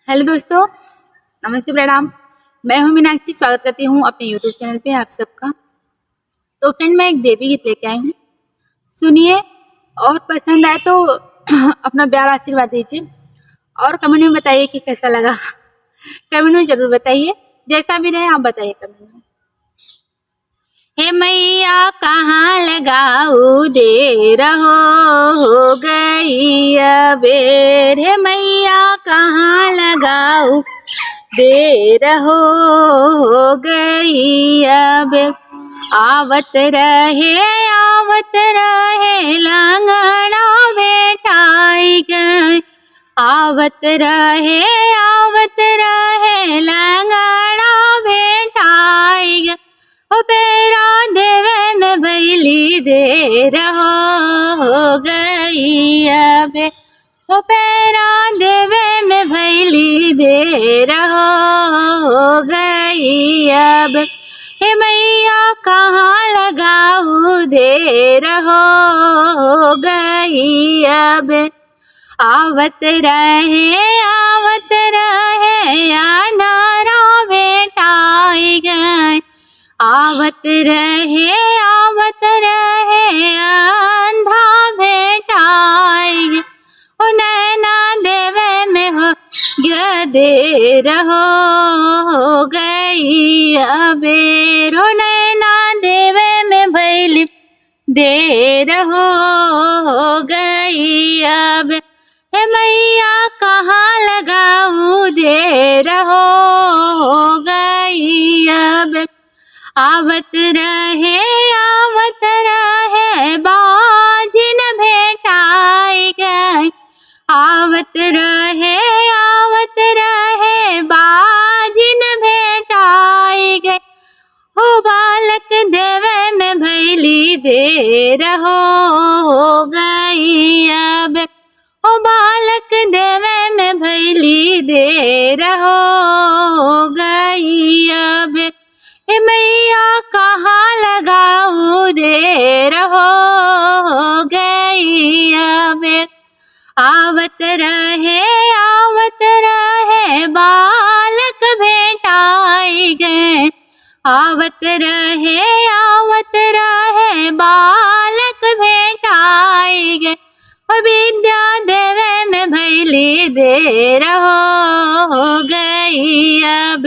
Hello दोस्तों, नमस्ते, प्रणाम। मैं हूं मीनाक्षी। स्वागत करती हूं अपने यूट्यूब चैनल पे आप सबका। तो फ्रेंड, मैं एक देवी गीत लेके आई हूं, सुनिए और पसंद आए तो अपना प्यार आशीर्वाद दीजिए और कमेंट में बताइए कि कैसा लगा। कमेंट में जरूर बताइए, जैसा भी रहे आप बताइए कमेंट में। हे मैया कहाँ लगाऊ देर हो गई अबेर, हे मैया कहाँ लगाऊ देर हो गई अबेर। आवत रहे लंगड़ा बेटाई गए, आवत रहे लंगड़ा बेटाई गए। ओ बेरा देवे में भैली देर हो गई अबे, ओ बेरा देवे में भैली देर हो गई अब। हे मैया कहाँ लगाऊ देर हो गई अब। आवत रहे अनारा बेटाई गए, आवत रहे अंधा भेटाई गए। ओ नैना देवे में हो देर हो गई अबेर, ओ नैना देवे में भैली देर हो गई अब। हे मैया कहाँ लगाऊ देर हो गई अब। आवत रहे बाजिन भेटाई गए, आवत रहे बाजिन भेटाई गए। हो बालक देवे में भैली देर हो गई अब, ओ बालक देवे में भैली देर हो गई अब। हे मैया कहाँ लगाऊ देर हो गई अब। आवत रहे बालक भेटाई गए, आवत रहे बालक भेटाई गए। विद्या देवे में भैली देर हो गई अब।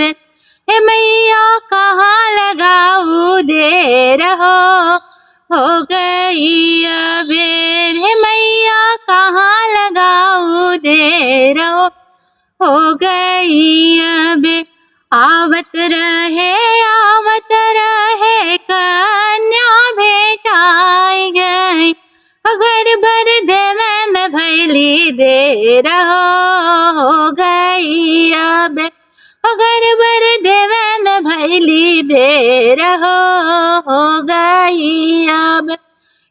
हे मैया कहाँ लगाऊ देर हो गई अबेर, हे मैया कहाँ लगाऊ देर हो गई अबे। आवत रहे कन्या भेटाई गई, घर भर देवे में भैली देर हो गई अबे, घर भर देवे में भैली देर हो गई अब।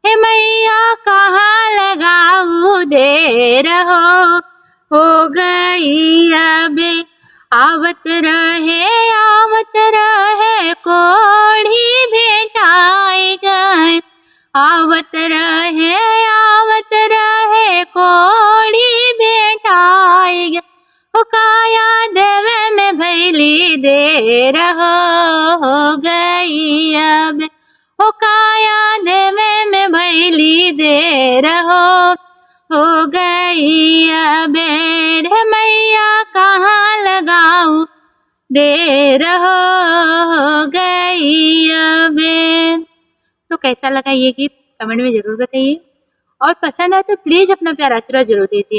हे मैया कहाँ लगाऊ देर हो गई अब। आवत रहे कोढ़ी भेटाई गए, आवत रहे कोढ़ी भेटाई गए। ओ काया देवे में भैली देर हो गई अब, ओ काया देवे में भैली देर हो गई अब। हे मैया कहाँ लगाऊ देर हो गई अब। तो कैसा लगा ये गीत कमेंट में जरूर बताइए और पसंद आए तो प्लीज अपना प्यारा आशीर्वाद जरूर दीजिए।